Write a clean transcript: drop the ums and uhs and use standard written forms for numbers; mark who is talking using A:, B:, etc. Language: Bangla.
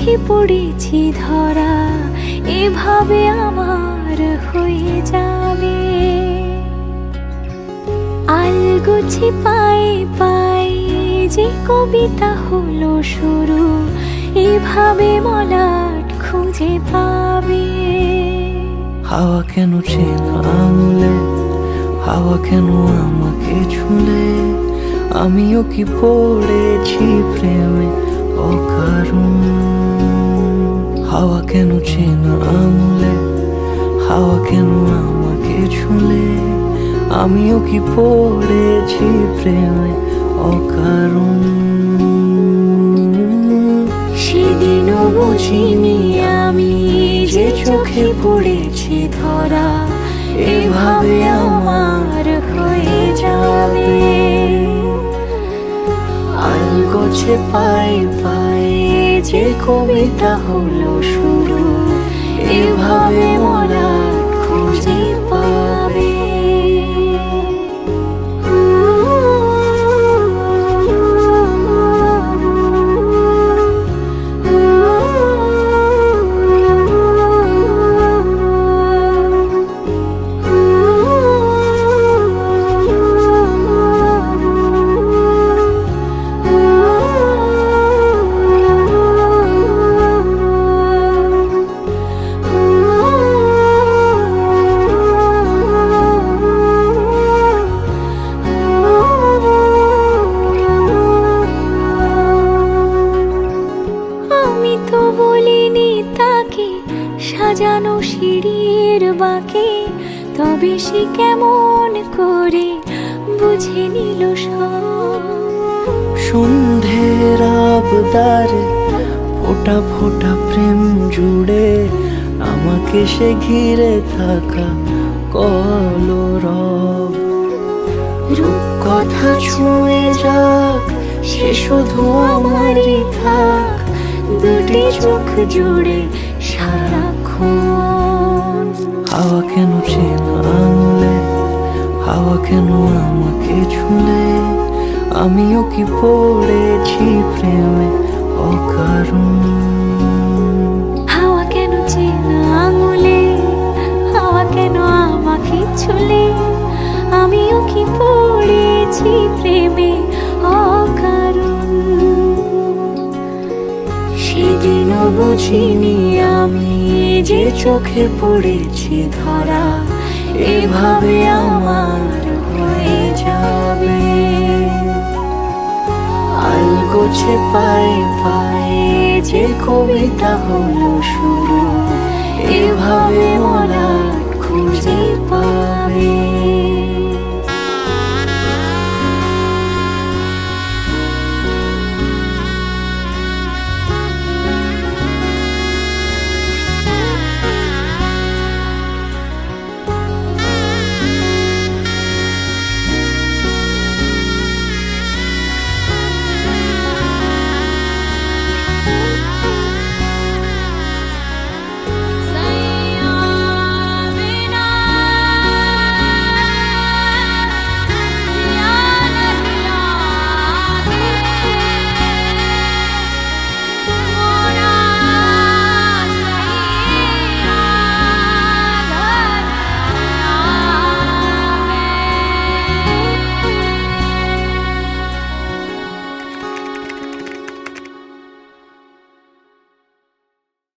A: চোখে পড়েছি ধরা, এভাবে আমার হয়ে যাবে। আলগোছে পায়ে পায়ে যে কবিতা হলো শুরু, এভাবে মলাট খুঁজে পাবে।
B: হাওয়া কেন চেনা আঙুলে, হাওয়া কেন আমাকে ছুলে, আমিও কি পড়েছি প্রেমে অকারণ। হাওয়া কেন চেনা আঙুলে, হাওয়া কেন আমাকে ছুলে, আমিও কি পড়েছি প্রেমে অকারণ।
A: সেদিনও বুঝিনি আমি যে চোখে পড়েছি ধরা, এভাবে আমার হয়ে যাবে।
B: আলগোছে পায়ে পায়ে যে কবিতা হলো শুরু,
A: এভাবে মলাট খুঁজে পাবে। বলিনি তাকে সাজানো সিঁড়ির বাঁকে, তবে সে কেমন করে বুঝে নিল সব।
B: সন্ধ্যের আবদারে ফোটা ফোটা প্রেম জুড়ে, আমাকে সে ঘিরে থাকা কলরব।
A: রূপকথা ছুঁয়ে যাক, সে শুধু আমারই থাক, দুটি চোখ জুড়ে সারাক্ষণ।
B: হাওয়া কেন চেনা আঙুলে, হাওয়া কেন আমাকে ছুলে, আমিও কি পড়েছি প্রেমে অকারণ।
A: হাওয়া কেন চেনা আঙুলে, হাওয়া কেন আমাকে ছুলে, আমিও কি পড়েছি প্রেমে অকারণ। সেদিনও বুঝিনি আমি যে চোখে পড়েছি ধরা, এভাবে আমার হয়ে যাবে। আলগোছে পায়ে পায়ে যে কবিতা হলো শুরু, এভাবে মলাট খুঁজে পাবে।